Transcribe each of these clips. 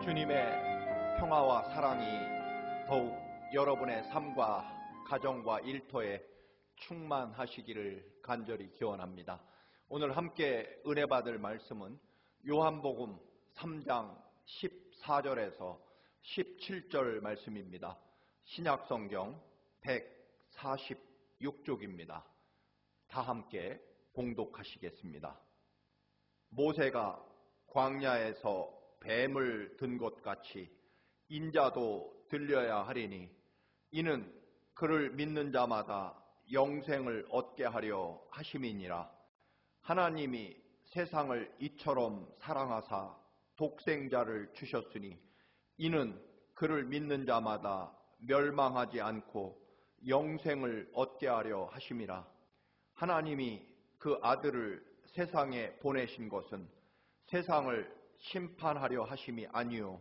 주님의 평화와 사랑이 더욱 여러분의 삶과 가정과 일터에 충만하시기를 간절히 기원합니다. 오늘 함께 은혜 받을 말씀은 요한복음 3장 14절에서 17절 말씀입니다. 신약성경 146쪽입니다. 다 함께 봉독하시겠습니다. 모세가 광야에서 뱀을 든 것 같이 인자도 들려야 하리니 이는 그를 믿는 자마다 영생을 얻게 하려 하심이니라. 하나님이 세상을 이처럼 사랑하사 독생자를 주셨으니 이는 그를 믿는 자마다 멸망하지 않고 영생을 얻게 하려 하심이라. 하나님이 그 아들을 세상에 보내신 것은 세상을 심판하려 하심이 아니요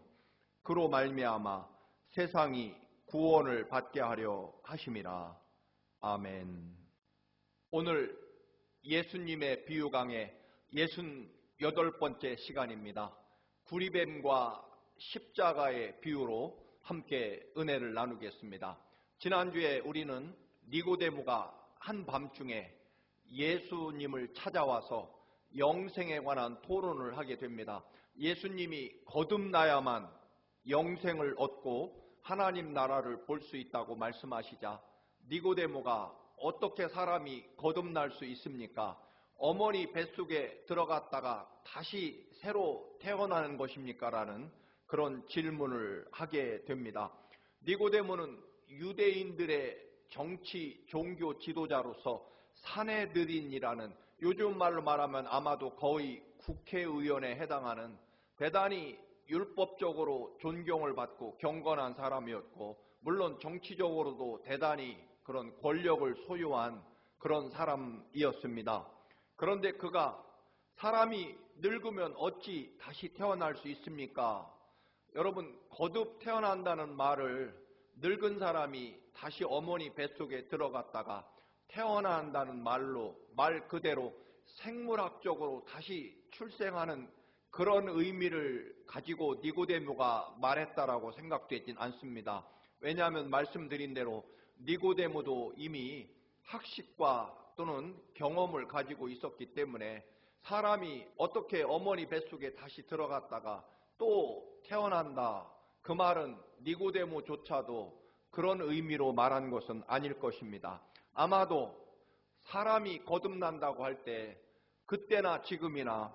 그로 말미암아 세상이 구원을 받게 하려 하심이라. 아멘. 오늘 예수님의 비유 강의 68번째 시간입니다. 구리뱀과 십자가의 비유로 함께 은혜를 나누겠습니다. 지난주에 우리는 니고데모가 한밤중에 예수님을 찾아와서 영생에 관한 토론을 하게 됩니다. 예수님이 거듭나야만 영생을 얻고 하나님 나라를 볼 수 있다고 말씀하시자 니고데모가 어떻게 사람이 거듭날 수 있습니까? 어머니 뱃속에 들어갔다가 다시 새로 태어나는 것입니까? 라는 그런 질문을 하게 됩니다. 니고데모는 유대인들의 정치, 종교 지도자로서 사내들인이라는, 요즘 말로 말하면 아마도 거의 국회의원에 해당하는 대단히 율법적으로 존경을 받고 경건한 사람이었고, 물론 정치적으로도 대단히 그런 권력을 소유한 그런 사람이었습니다. 그런데 그가 사람이 늙으면 어찌 다시 태어날 수 있습니까? 여러분, 거듭 태어난다는 말을 늙은 사람이 다시 어머니 뱃속에 들어갔다가 태어난다는 말로, 말 그대로 생물학적으로 다시 출생하는 그런 의미를 가지고 니고데모가 말했다라고 생각되진 않습니다. 왜냐하면 말씀드린 대로 니고데모도 이미 학식과 또는 경험을 가지고 있었기 때문에 사람이 어떻게 어머니 뱃속에 다시 들어갔다가 또 태어난다, 그 말은 니고데모조차도 그런 의미로 말한 것은 아닐 것입니다. 아마도 사람이 거듭난다고 할 때 그때나 지금이나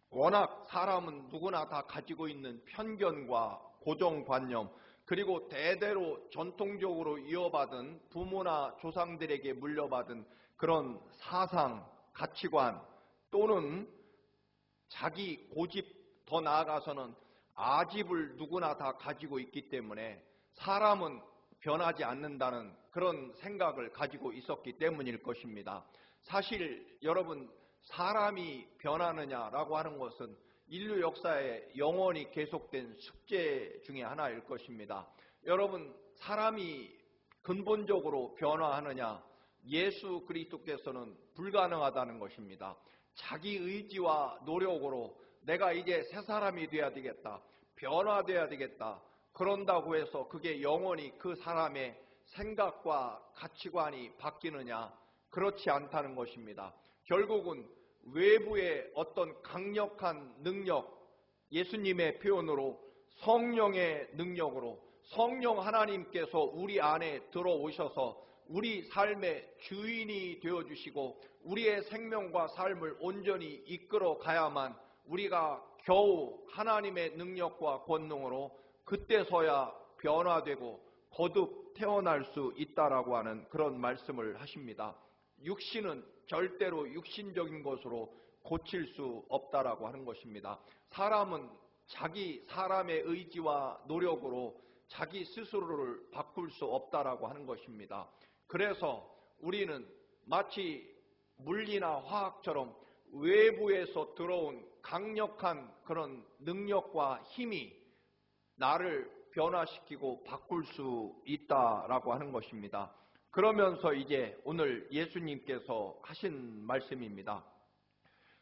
워낙 사람은 누구나 다 가지고 있는 편견과 고정관념, 그리고 대대로 전통적으로 이어받은 부모나 조상들에게 물려받은 그런 사상, 가치관, 또는 자기 고집, 더 나아가서는 아집을 누구나 다 가지고 있기 때문에 사람은 변하지 않는다는 그런 생각을 가지고 있었기 때문일 것입니다. 사실 여러분, 사람이 변하느냐라고 하는 것은 인류 역사에 영원히 계속된 숙제 중에 하나일 것입니다. 여러분, 사람이 근본적으로 변화하느냐? 예수 그리스도께서는 불가능하다는 것입니다. 자기 의지와 노력으로 내가 이제 새 사람이 돼야 되겠다, 변화돼야 되겠다, 그런다고 해서 그게 영원히 그 사람의 생각과 가치관이 바뀌느냐? 그렇지 않다는 것입니다. 결국은 외부의 어떤 강력한 능력, 예수님의 표현으로 성령의 능력으로 성령 하나님께서 우리 안에 들어오셔서 우리 삶의 주인이 되어주시고 우리의 생명과 삶을 온전히 이끌어 가야만 우리가 겨우 하나님의 능력과 권능으로 그때서야 변화되고 거듭 태어날 수 있다라고 하는 그런 말씀을 하십니다. 육신은 절대로 육신적인 것으로 고칠 수 없다라고 하는 것입니다. 사람은 사람의 의지와 노력으로 자기 스스로를 바꿀 수 없다라고 하는 것입니다. 그래서 우리는 마치 물리나 화학처럼 외부에서 들어온 강력한 그런 능력과 힘이 나를 변화시키고 바꿀 수 있다라고 하는 것입니다. 그러면서 이제 오늘 예수님께서 하신 말씀입니다.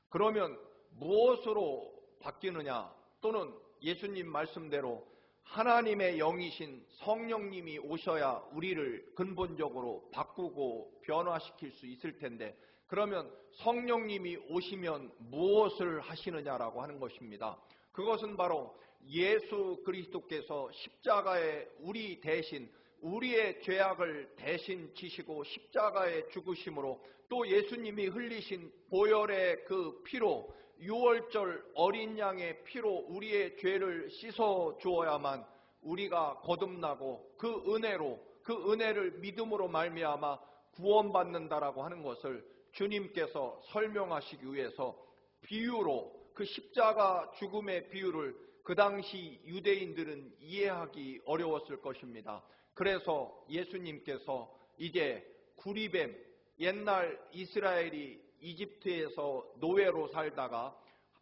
그러면 무엇으로 바뀌느냐, 또는 예수님 말씀대로 하나님의 영이신 성령님이 오셔야 우리를 근본적으로 바꾸고 변화시킬 수 있을 텐데, 그러면 성령님이 오시면 무엇을 하시느냐라고 하는 것입니다. 그것은 바로 예수 그리스도께서 십자가에 우리 대신, 우리의 죄악을 대신 지시고 십자가에 죽으심으로, 또 예수님이 흘리신 보혈의 그 피로, 유월절 어린 양의 피로 우리의 죄를 씻어 주어야만 우리가 거듭나고 그 은혜를 믿음으로 말미암아 구원받는다라고 하는 것을 주님께서 설명하시기 위해서 비유로, 그 십자가 죽음의 비유를 그 당시 유대인들은 이해하기 어려웠을 것입니다. 그래서 예수님께서 이제 구리뱀, 옛날 이스라엘이 이집트에서 노예로 살다가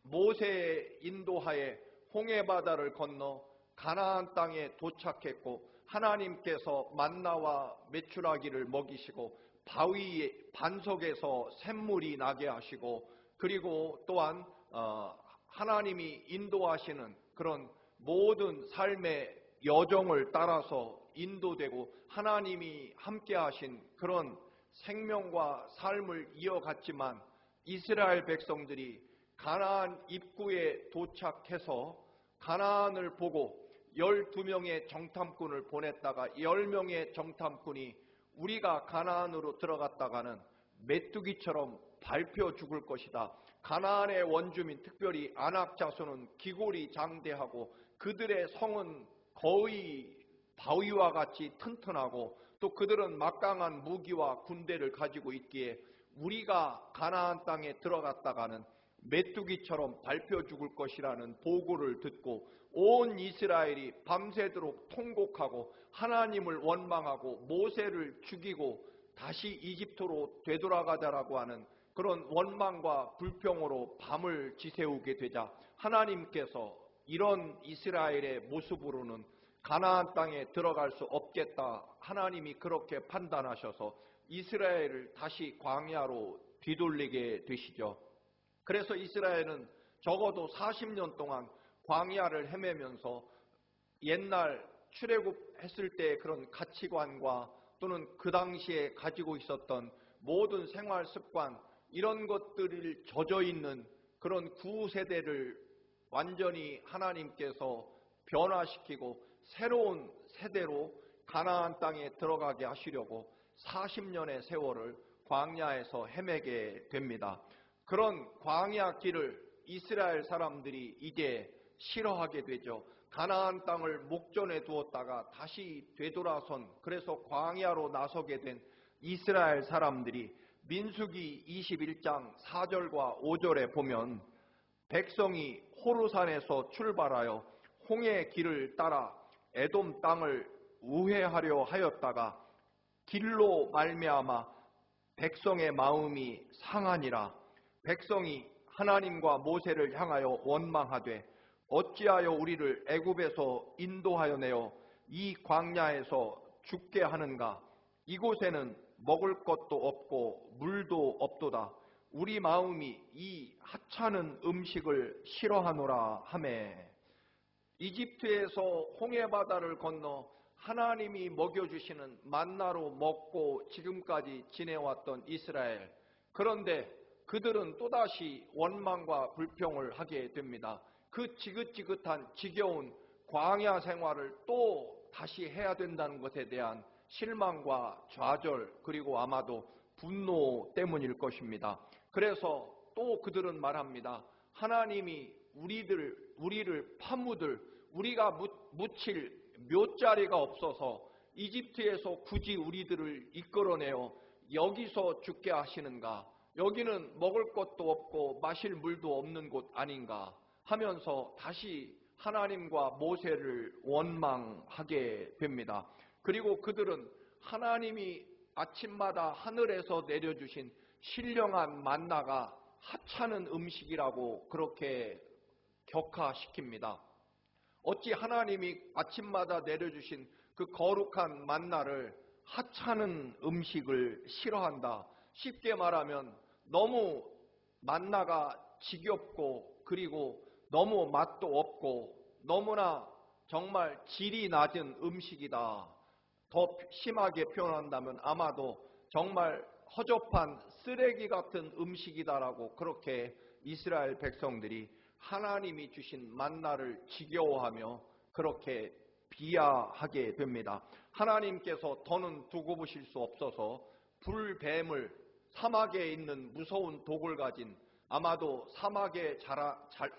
모세의 인도하에 홍해바다를 건너 가나안 땅에 도착했고, 하나님께서 만나와 메추라기를 먹이시고 바위 반석에서 샘물이 나게 하시고, 그리고 또한 하나님이 인도하시는 그런 모든 삶의 여정을 따라서 인도되고 하나님이 함께 하신 그런 생명과 삶을 이어갔지만, 이스라엘 백성들이 가나안 입구에 도착해서 가나안을 보고 12명의 정탐꾼을 보냈다가 10명의 정탐꾼이 우리가 가나안으로 들어갔다가는 메뚜기처럼 밟혀 죽을 것이다. 가나안의 원주민, 특별히 아낙 자손은 기골이 장대하고 그들의 성은 거의 바위와 같이 튼튼하고, 또 그들은 막강한 무기와 군대를 가지고 있기에 우리가 가나안 땅에 들어갔다가는 메뚜기처럼 밟혀 죽을 것이라는 보고를 듣고 온 이스라엘이 밤새도록 통곡하고 하나님을 원망하고 모세를 죽이고 다시 이집트로 되돌아가자라고 하는 그런 원망과 불평으로 밤을 지새우게 되자, 하나님께서 이런 이스라엘의 모습으로는 가나안 땅에 들어갈 수 없겠다, 하나님이 그렇게 판단하셔서 이스라엘을 다시 광야로 뒤돌리게 되시죠. 그래서 이스라엘은 적어도 40년 동안 광야를 헤매면서 옛날 출애굽했을 때의 그런 가치관과 또는 그 당시에 가지고 있었던 모든 생활 습관, 이런 것들을 젖어 있는 그런 구세대를 완전히 하나님께서 변화시키고 새로운 세대로 가나안 땅에 들어가게 하시려고 40년의 세월을 광야에서 헤매게 됩니다. 그런 광야 길을 이스라엘 사람들이 이제 싫어하게 되죠. 가나안 땅을 목전에 두었다가 다시 되돌아선, 그래서 광야로 나서게 된 이스라엘 사람들이 민수기 21장 4절과 5절에 보면, 백성이 호르산에서 출발하여 홍해 길을 따라 에돔 땅을 우회하려 하였다가 길로 말미암아 백성의 마음이 상하니라. 백성이 하나님과 모세를 향하여 원망하되 어찌하여 우리를 애굽에서 인도하여 내어 이 광야에서 죽게 하는가? 이곳에는 먹을 것도 없고 물도 없도다. 우리 마음이 이 하찮은 음식을 싫어하노라 하매. 이집트에서 홍해바다를 건너 하나님이 먹여주시는 만나로 먹고 지금까지 지내왔던 이스라엘. 그런데 그들은 또다시 원망과 불평을 하게 됩니다. 그 지긋지긋한 지겨운 광야 생활을 또 다시 해야 된다는 것에 대한 실망과 좌절, 그리고 아마도 분노 때문일 것입니다. 그래서 또 그들은 말합니다. 하나님이 우리를 파묻을, 우리가 묻힐 묘자리가 없어서 이집트에서 굳이 우리들을 이끌어내어 여기서 죽게 하시는가? 여기는 먹을 것도 없고 마실 물도 없는 곳 아닌가? 하면서 다시 하나님과 모세를 원망하게 됩니다. 그리고 그들은 하나님이 아침마다 하늘에서 내려주신 신령한 만나가 하찮은 음식이라고 그렇게 격하시킵니다. 어찌 하나님이 아침마다 내려주신 그 거룩한 만나를 하찮은 음식을 싫어한다. 쉽게 말하면 너무 만나가 지겹고 그리고 너무 맛도 없고 너무나 정말 질이 낮은 음식이다. 더 심하게 표현한다면 아마도 정말 허접한 쓰레기 같은 음식이다라고 그렇게 이스라엘 백성들이 하나님이 주신 만나를 지겨워하며 그렇게 비하하게 됩니다. 하나님께서 더는 두고 보실 수 없어서 불뱀을, 사막에 있는 무서운 독을 가진, 아마도 사막에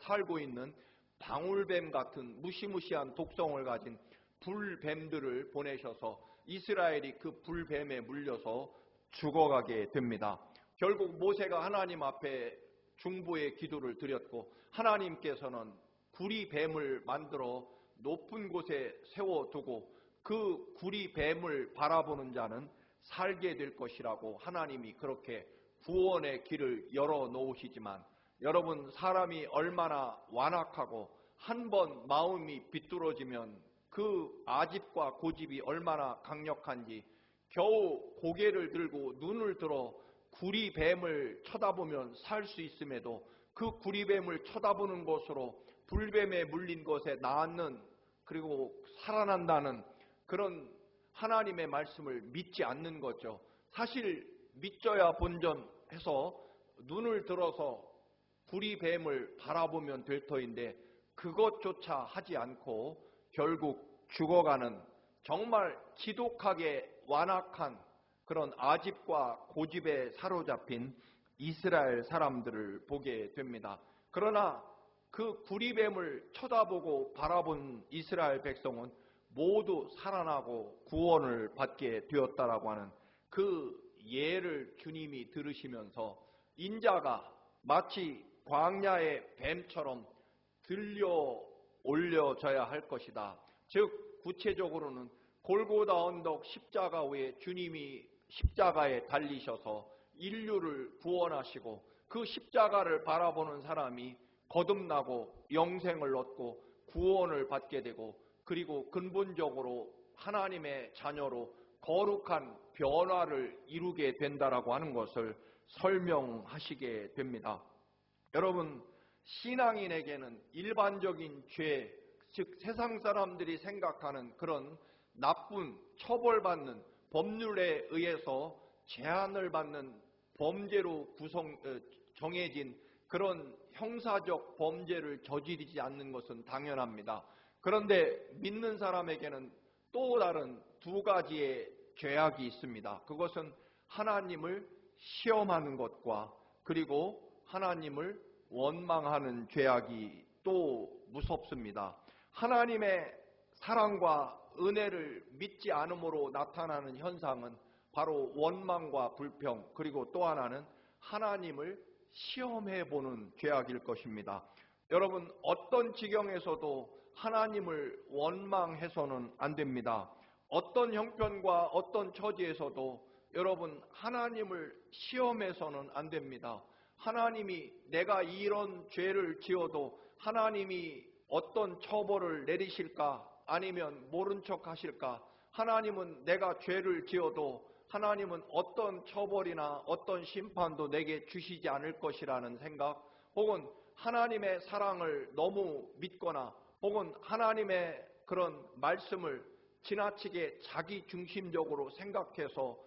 살고 있는 방울뱀 같은 무시무시한 독성을 가진 불뱀들을 보내셔서 이스라엘이 그 불뱀에 물려서 죽어가게 됩니다. 결국 모세가 하나님 앞에 중보의 기도를 드렸고, 하나님께서는 구리뱀을 만들어 높은 곳에 세워두고 그 구리뱀을 바라보는 자는 살게 될 것이라고 하나님이 그렇게 구원의 길을 열어놓으시지만, 여러분, 사람이 얼마나 완악하고 한번 마음이 비뚤어지면 그 아집과 고집이 얼마나 강력한지, 겨우 고개를 들고 눈을 들어 구리뱀을 쳐다보면 살 수 있음에도 그 구리뱀을 쳐다보는 것으로 불뱀에 물린 것에 낫는, 그리고 살아난다는 그런 하나님의 말씀을 믿지 않는 거죠. 사실 믿져야 본전해서 눈을 들어서 구리뱀을 바라보면 될 터인데 그것조차 하지 않고 결국 죽어가는 정말 지독하게 완악한 그런 아집과 고집에 사로잡힌 이스라엘 사람들을 보게 됩니다. 그러나 그 구리뱀을 쳐다보고 바라본 이스라엘 백성은 모두 살아나고 구원을 받게 되었다라고 하는 그 예를 주님이 들으시면서 인자가 마치 광야의 뱀처럼 들려 올려져야 할 것이다. 즉 구체적으로는 골고다 언덕 십자가 위에 주님이 십자가에 달리셔서 인류를 구원하시고 그 십자가를 바라보는 사람이 거듭나고 영생을 얻고 구원을 받게 되고, 그리고 근본적으로 하나님의 자녀로 거룩한 변화를 이루게 된다라고 하는 것을 설명하시게 됩니다. 여러분, 신앙인에게는 일반적인 죄, 즉 세상 사람들이 생각하는 그런 나쁜, 처벌받는, 법률에 의해서 제한을 받는 범죄로 정해진 그런 형사적 범죄를 저지르지 않는 것은 당연합니다. 그런데 믿는 사람에게는 또 다른 두 가지의 죄악이 있습니다. 그것은 하나님을 시험하는 것과 그리고 하나님을 원망하는 죄악이 또 무섭습니다. 하나님의 사랑과 은혜를 믿지 않음으로 나타나는 현상은 바로 원망과 불평, 그리고 또 하나는 하나님을 시험해보는 죄악일 것입니다. 여러분, 어떤 지경에서도 하나님을 원망해서는 안 됩니다. 어떤 형편과 어떤 처지에서도 여러분, 하나님을 시험해서는 안 됩니다. 하나님이 내가 이런 죄를 지어도 하나님이 어떤 처벌을 내리실까? 아니면 모른 척 하실까? 하나님은 내가 죄를 지어도 하나님은 어떤 처벌이나 어떤 심판도 내게 주시지 않을 것이라는 생각, 혹은 하나님의 사랑을 너무 믿거나 혹은 하나님의 그런 말씀을 지나치게 자기 중심적으로 생각해서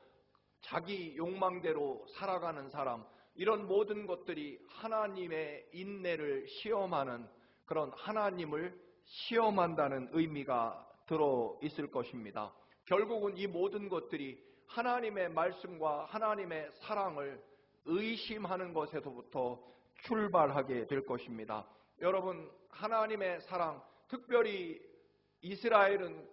자기 욕망대로 살아가는 사람, 이런 모든 것들이 하나님의 인내를 시험하는, 그런 하나님을 시험한다는 의미가 들어 있을 것입니다. 결국은 이 모든 것들이 하나님의 말씀과 하나님의 사랑을 의심하는 것에서부터 출발하게 될 것입니다. 여러분, 하나님의 사랑, 특별히 이스라엘은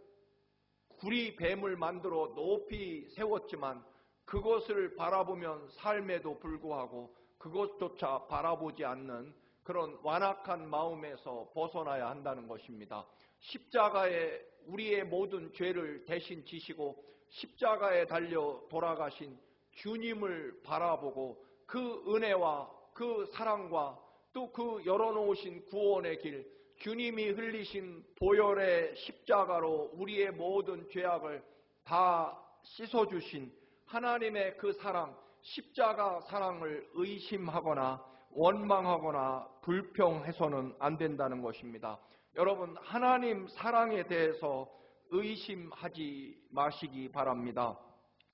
구리뱀을 만들어 높이 세웠지만 그것을 바라보면 삶에도 불구하고 그것조차 바라보지 않는 그런 완악한 마음에서 벗어나야 한다는 것입니다. 십자가에 우리의 모든 죄를 대신 지시고 십자가에 달려 돌아가신 주님을 바라보고 그 은혜와 그 사랑과 또 그 열어놓으신 구원의 길, 주님이 흘리신 보혈의 십자가로 우리의 모든 죄악을 다 씻어주신 하나님의 그 사랑, 십자가 사랑을 의심하거나 원망하거나 불평해서는 안 된다는 것입니다. 여러분, 하나님 사랑에 대해서 의심하지 마시기 바랍니다.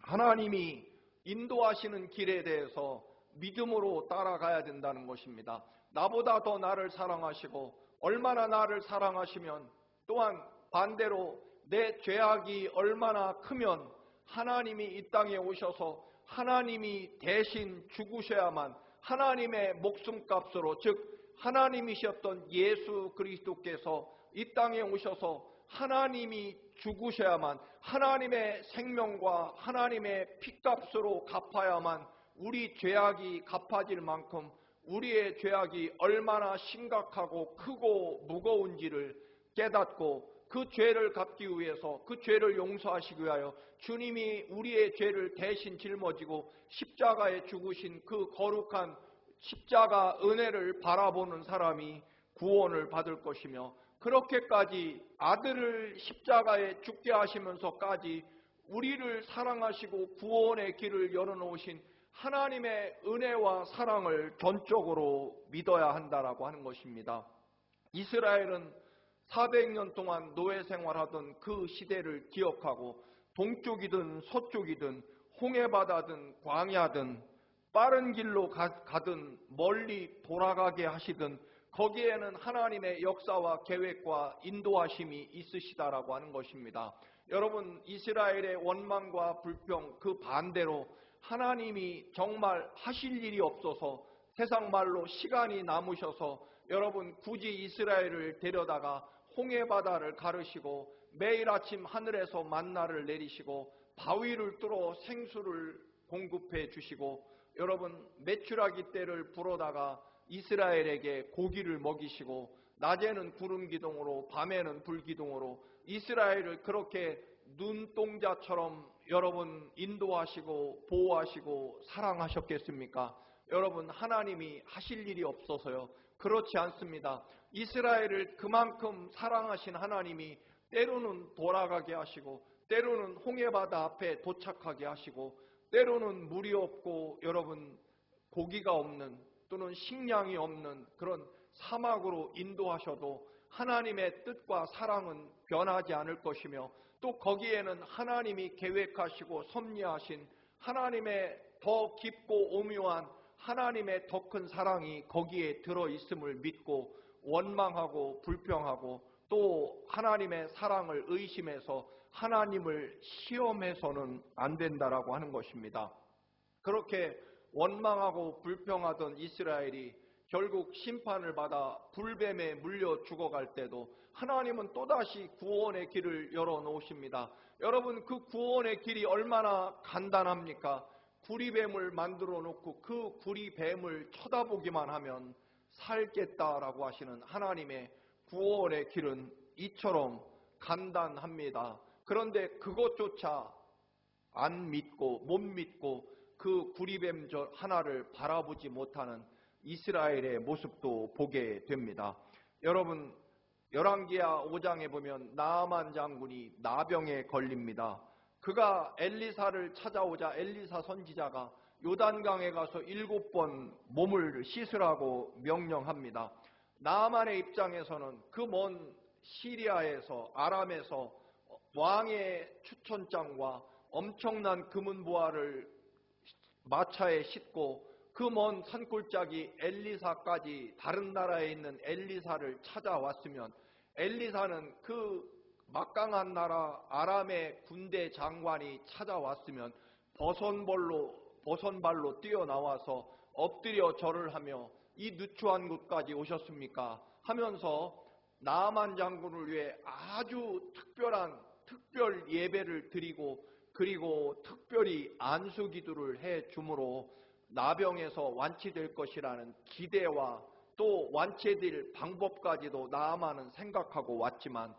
하나님이 인도하시는 길에 대해서 믿음으로 따라가야 된다는 것입니다. 나보다 더 나를 사랑하시고 얼마나 나를 사랑하시면 또한 반대로 내 죄악이 얼마나 크면 하나님이 이 땅에 오셔서 하나님이 대신 죽으셔야만, 하나님의 목숨값으로, 즉 하나님이셨던 예수 그리스도께서 이 땅에 오셔서 하나님이 죽으셔야만, 하나님의 생명과 하나님의 피값으로 갚아야만 우리 죄악이 갚아질 만큼 우리의 죄악이 얼마나 심각하고 크고 무거운지를 깨닫고 그 죄를 갚기 위해서, 그 죄를 용서하시기 위하여 주님이 우리의 죄를 대신 짊어지고 십자가에 죽으신 그 거룩한 십자가 은혜를 바라보는 사람이 구원을 받을 것이며, 그렇게까지 아들을 십자가에 죽게 하시면서까지 우리를 사랑하시고 구원의 길을 열어놓으신 하나님의 은혜와 사랑을 전적으로 믿어야 한다라고 하는 것입니다. 이스라엘은 400년 동안 노예 생활하던 그 시대를 기억하고 동쪽이든 서쪽이든 홍해바다든 광야든 빠른 길로 가든 멀리 돌아가게 하시든 거기에는 하나님의 역사와 계획과 인도하심이 있으시다라고 하는 것입니다. 여러분, 이스라엘의 원망과 불평 그 반대로 하나님이 정말 하실 일이 없어서 세상 말로 시간이 남으셔서 여러분 굳이 이스라엘을 데려다가 홍해바다를 가르시고 매일 아침 하늘에서 만나를 내리시고 바위를 뚫어 생수를 공급해 주시고 여러분 메추라기 떼를 불어다가 이스라엘에게 고기를 먹이시고 낮에는 구름 기둥으로 밤에는 불 기둥으로 이스라엘을 그렇게 눈동자처럼 여러분 인도하시고 보호하시고 사랑하셨겠습니까? 여러분, 하나님이 하실 일이 없어서요? 그렇지 않습니다. 이스라엘을 그만큼 사랑하신 하나님이 때로는 돌아가게 하시고 때로는 홍해바다 앞에 도착하게 하시고 때로는 물이 없고 여러분 고기가 없는 또는 식량이 없는 그런 사막으로 인도하셔도 하나님의 뜻과 사랑은 변하지 않을 것이며 또 거기에는 하나님이 계획하시고 섭리하신 하나님의 더 깊고 오묘한 하나님의 더 큰 사랑이 거기에 들어있음을 믿고 원망하고 불평하고 또 하나님의 사랑을 의심해서 하나님을 시험해서는 안 된다라고 하는 것입니다. 그렇게 원망하고 불평하던 이스라엘이 결국 심판을 받아 불뱀에 물려 죽어갈 때도 하나님은 또다시 구원의 길을 열어놓으십니다. 여러분, 그 구원의 길이 얼마나 간단합니까? 구리뱀을 만들어 놓고 그 구리뱀을 쳐다보기만 하면 살겠다라고 하시는 하나님의 구원의 길은 이처럼 간단합니다. 그런데 그것조차 안 믿고 못 믿고 그 구리뱀 하나를 바라보지 못하는 이스라엘의 모습도 보게 됩니다. 여러분, 열왕기야 5장에 보면 나아만 장군이 나병에 걸립니다. 그가 엘리사를 찾아오자 엘리사 선지자가 요단강에 가서 7번 몸을 씻으라고 명령합니다. 나아만의 입장에서는 그 먼 시리아에서 아람에서 왕의 추천장과 엄청난 금은보화를 마차에 싣고 그 먼 산골짜기 엘리사까지 다른 나라에 있는 엘리사를 찾아왔으면 엘리사는 그 막강한 나라 아람의 군대 장관이 찾아왔으면 버선발로 뛰어나와서 엎드려 절을 하며 이 누추한 곳까지 오셨습니까? 하면서 나아만 장군을 위해 아주 특별 예배를 드리고 그리고 특별히 안수기도를 해 주므로 나병에서 완치될 것이라는 기대와 또 완치될 방법까지도 나아만은 생각하고 왔지만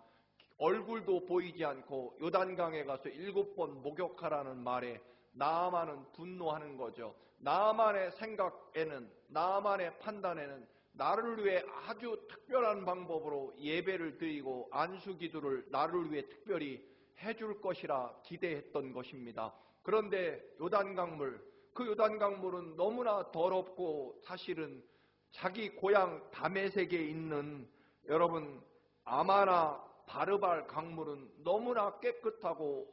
얼굴도 보이지 않고 요단강에 가서 7번 목욕하라는 말에 나아만은 분노하는 거죠. 나아만의 생각에는, 나아만의 판단에는 나를 위해 아주 특별한 방법으로 예배를 드리고 안수기도를 나를 위해 특별히 해줄 것이라 기대했던 것입니다. 그런데 그 요단강물은 너무나 더럽고 사실은 자기 고향 다메섹에 있는 여러분 아마나 바르발 강물은 너무나 깨끗하고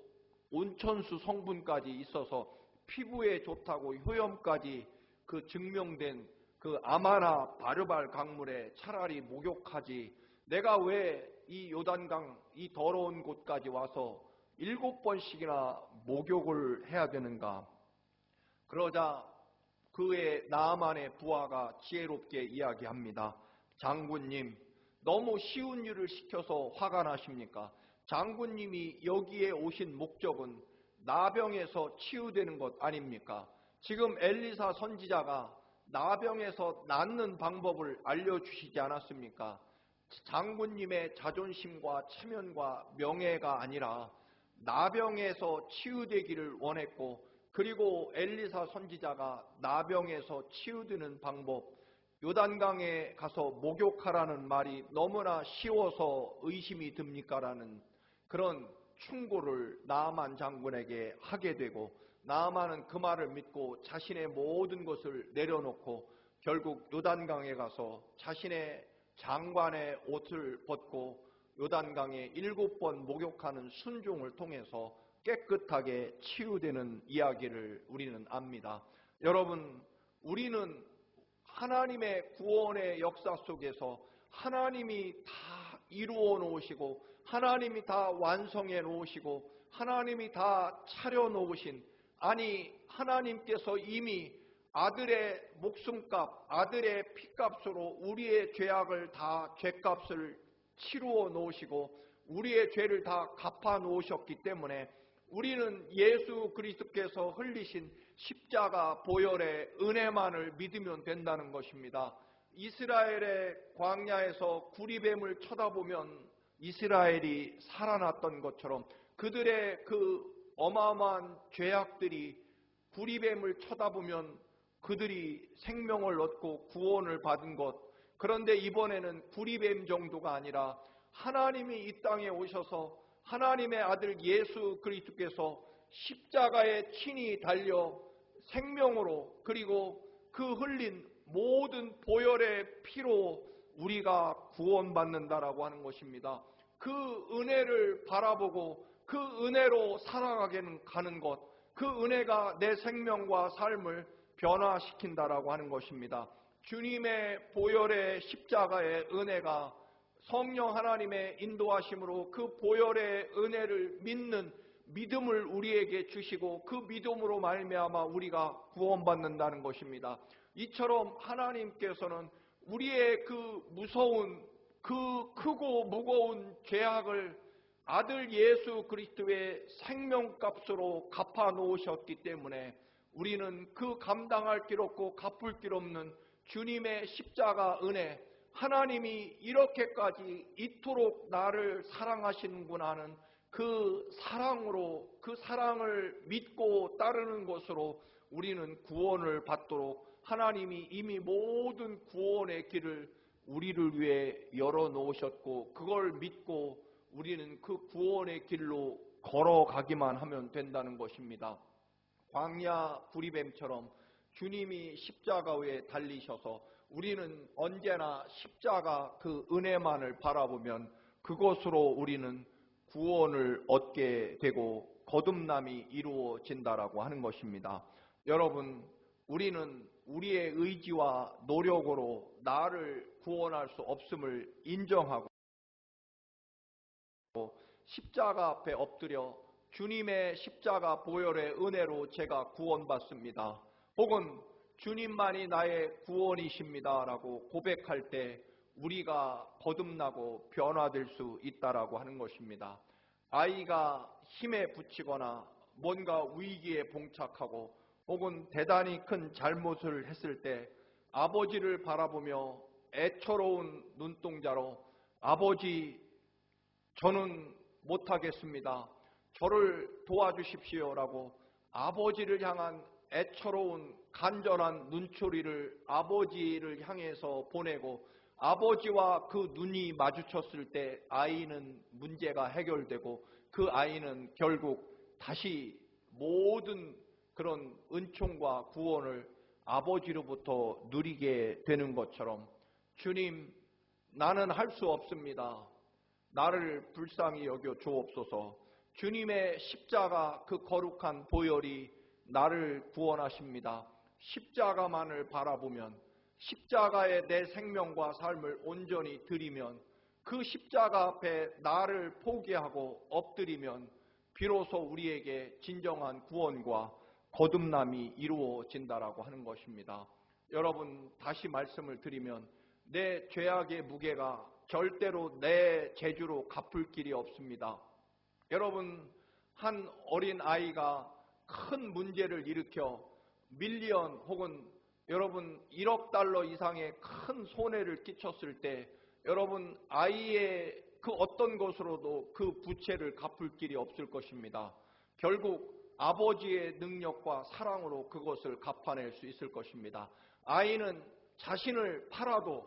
온천수 성분까지 있어서 피부에 좋다고 효염까지 그 증명된 그 아마나 바르발 강물에 차라리 목욕하지, 내가 왜 이 요단강 이 더러운 곳까지 와서 7번씩이나 목욕을 해야 되는가? 그러자 그의 나아만의 부하가 지혜롭게 이야기합니다. 장군님, 너무 쉬운 일을 시켜서 화가 나십니까? 장군님이 여기에 오신 목적은 나병에서 치유되는 것 아닙니까? 지금 엘리사 선지자가 나병에서 낫는 방법을 알려주시지 않았습니까? 장군님의 자존심과 체면과 명예가 아니라 나병에서 치유되기를 원했고, 그리고 엘리사 선지자가 나병에서 치유되는 방법, 요단강에 가서 목욕하라는 말이 너무나 쉬워서 의심이 듭니까? 라는 그런 충고를 나아만 장군에게 하게 되고, 나아만은 그 말을 믿고 자신의 모든 것을 내려놓고 결국 요단강에 가서 자신의 장관의 옷을 벗고 요단강에 7번 목욕하는 순종을 통해서 깨끗하게 치유되는 이야기를 우리는 압니다. 여러분, 우리는 하나님의 구원의 역사 속에서 하나님이 다 이루어 놓으시고 하나님이 다 완성해 놓으시고 하나님이 다 차려 놓으신, 아니 하나님께서 이미 아들의 목숨값, 아들의 피값으로 우리의 죄악을 다, 죄값을 치루어 놓으시고 우리의 죄를 다 갚아 놓으셨기 때문에 우리는 예수 그리스도께서 흘리신 십자가 보혈의 은혜만을 믿으면 된다는 것입니다. 이스라엘의 광야에서 구리뱀을 쳐다보면 이스라엘이 살아났던 것처럼 그들의 그 어마어마한 죄악들이 구리뱀을 쳐다보면 그들이 생명을 얻고 구원을 받은 것. 그런데 이번에는 구리뱀 정도가 아니라 하나님이 이 땅에 오셔서 하나님의 아들 예수 그리스도께서 십자가에 친히 달려 생명으로, 그리고 그 흘린 모든 보혈의 피로 우리가 구원받는다라고 하는 것입니다. 그 은혜를 바라보고 그 은혜로 살아가는 것, 그 은혜가 내 생명과 삶을 변화시킨다라고 하는 것입니다. 주님의 보혈의 십자가의 은혜가 성령 하나님의 인도하심으로 그 보혈의 은혜를 믿는 믿음을 우리에게 주시고 그 믿음으로 말미암아 우리가 구원받는다는 것입니다. 이처럼 하나님께서는 우리의 그 무서운, 그 크고 무거운 죄악을 아들 예수 그리스도의 생명값으로 갚아 놓으셨기 때문에 우리는 그 감당할 길 없고 갚을 길 없는 주님의 십자가 은혜, 하나님이 이렇게까지 이토록 나를 사랑하시는구나 하는 그 사랑으로, 그 사랑을 믿고 따르는 것으로 우리는 구원을 받도록 하나님이 이미 모든 구원의 길을 우리를 위해 열어놓으셨고, 그걸 믿고 우리는 그 구원의 길로 걸어가기만 하면 된다는 것입니다. 광야 구리뱀처럼 주님이 십자가 위에 달리셔서 우리는 언제나 십자가 그 은혜만을 바라보면 그것으로 우리는 구원을 얻게 되고 거듭남이 이루어진다라고 하는 것입니다. 여러분, 우리는 우리의 의지와 노력으로 나를 구원할 수 없음을 인정하고 십자가 앞에 엎드려 주님의 십자가 보혈의 은혜로 제가 구원받습니다, 혹은 주님만이 나의 구원이십니다 라고 고백할 때 우리가 거듭나고 변화될 수 있다라고 하는 것입니다. 아이가 힘에 부치거나 뭔가 위기에 봉착하고 혹은 대단히 큰 잘못을 했을 때 아버지를 바라보며 애처로운 눈동자로 아버지, 저는 못하겠습니다, 저를 도와주십시오라고 아버지를 향한 애처로운 간절한 눈초리를 아버지를 향해서 보내고 아버지와 그 눈이 마주쳤을 때 아이는 문제가 해결되고 그 아이는 결국 다시 모든 그런 은총과 구원을 아버지로부터 누리게 되는 것처럼, 주님, 나는 할 수 없습니다. 나를 불쌍히 여겨 주옵소서. 주님의 십자가 그 거룩한 보혈이 나를 구원하십니다. 십자가만을 바라보면, 십자가에 내 생명과 삶을 온전히 드리면, 그 십자가 앞에 나를 포기하고 엎드리면 비로소 우리에게 진정한 구원과 거듭남이 이루어진다라고 하는 것입니다. 여러분, 다시 말씀을 드리면 내 죄악의 무게가 절대로 내 재주로 갚을 길이 없습니다. 여러분, 한 어린 아이가 큰 문제를 일으켜 밀리언 혹은 여러분 1억 달러 이상의 큰 손해를 끼쳤을 때 여러분 아이의 그 어떤 것으로도 그 부채를 갚을 길이 없을 것입니다. 결국 아버지의 능력과 사랑으로 그것을 갚아낼 수 있을 것입니다. 아이는 자신을 팔아도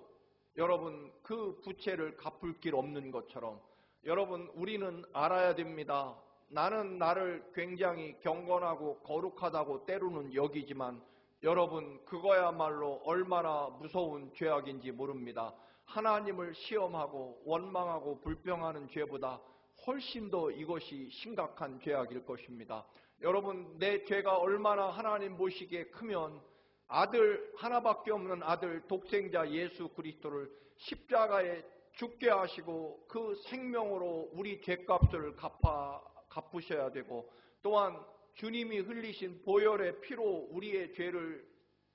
여러분 그 부채를 갚을 길 없는 것처럼 여러분 우리는 알아야 됩니다. 나는 나를 굉장히 경건하고 거룩하다고 때로는 여기지만 여러분 그거야말로 얼마나 무서운 죄악인지 모릅니다. 하나님을 시험하고 원망하고 불평하는 죄보다 훨씬 더 이것이 심각한 죄악일 것입니다. 여러분 내 죄가 얼마나 하나님 보시기에 크면 아들 하나밖에 없는 아들 독생자 예수 그리스도를 십자가에 죽게 하시고 그 생명으로 우리 죄값을 갚으셔야 되고 또한 주님이 흘리신 보혈의 피로 우리의 죄를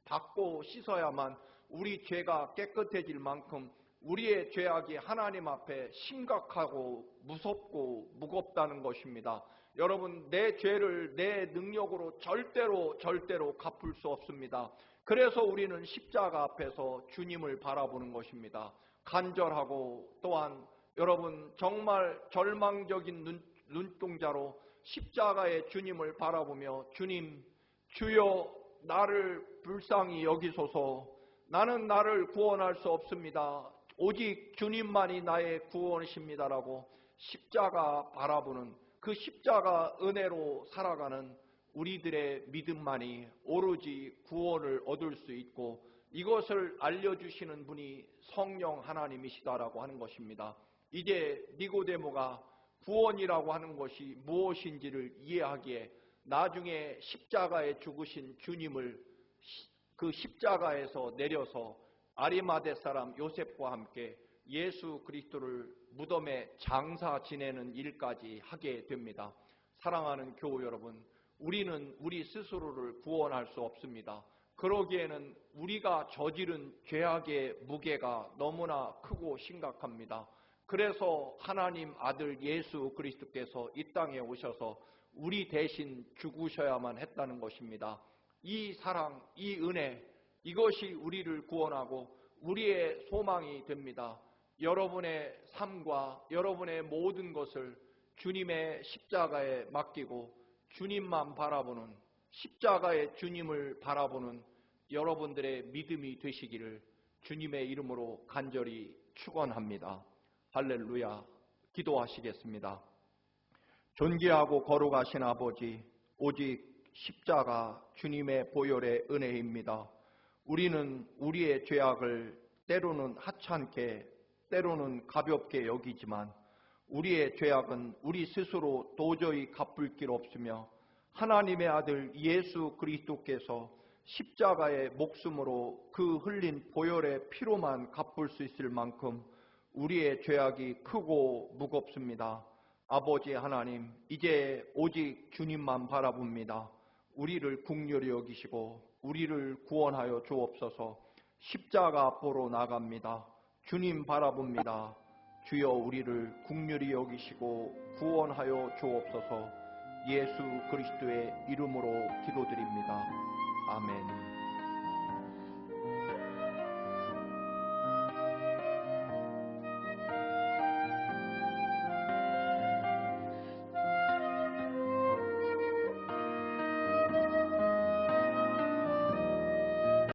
닦고 씻어야만 우리 죄가 깨끗해질 만큼 우리의 죄악이 하나님 앞에 심각하고 무섭고 무겁다는 것입니다. 여러분 내 죄를 내 능력으로 절대로 갚을 수 없습니다. 그래서 우리는 십자가 앞에서 주님을 바라보는 것입니다. 간절하고 또한 여러분 정말 절망적인 눈동자로 십자가의 주님을 바라보며 주님 주여 나를 불쌍히 여기소서. 나는 나를 구원할 수 없습니다. 오직 주님만이 나의 구원이십니다라고 십자가 바라보는 그 십자가 은혜로 살아가는 우리들의 믿음만이 오로지 구원을 얻을 수 있고 이것을 알려주시는 분이 성령 하나님이시다라고 하는 것입니다. 이제 니고데모가 구원이라고 하는 것이 무엇인지를 이해하기에 나중에 십자가에 죽으신 주님을 그 십자가에서 내려서 아리마대 사람 요셉과 함께 예수 그리스도를 무덤에 장사 지내는 일까지 하게 됩니다. 사랑하는 교우 여러분, 우리는 우리 스스로를 구원할 수 없습니다. 그러기에는 우리가 저지른 죄악의 무게가 너무나 크고 심각합니다. 그래서 하나님 아들 예수 그리스도께서 이 땅에 오셔서 우리 대신 죽으셔야만 했다는 것입니다. 이 사랑, 이 은혜, 이것이 우리를 구원하고 우리의 소망이 됩니다. 여러분의 삶과 여러분의 모든 것을 주님의 십자가에 맡기고 주님만 바라보는 십자가의 주님을 바라보는 여러분들의 믿음이 되시기를 주님의 이름으로 간절히 축원합니다. 할렐루야. 기도하시겠습니다. 존귀하고 거룩하신 아버지, 오직 십자가 주님의 보혈의 은혜입니다. 우리는 우리의 죄악을 때로는 하찮게 때로는 가볍게 여기지만 우리의 죄악은 우리 스스로 도저히 갚을 길 없으며 하나님의 아들 예수 그리스도께서 십자가의 목숨으로 그 흘린 보혈의 피로만 갚을 수 있을 만큼 우리의 죄악이 크고 무겁습니다. 아버지 하나님, 이제 오직 주님만 바라봅니다. 우리를 긍휼히 여기시고 우리를 구원하여 주옵소서. 십자가 앞으로 나갑니다. 주님 바라봅니다. 주여 우리를 긍휼히 여기시고 구원하여 주옵소서. 예수 그리스도의 이름으로 기도드립니다. 아멘.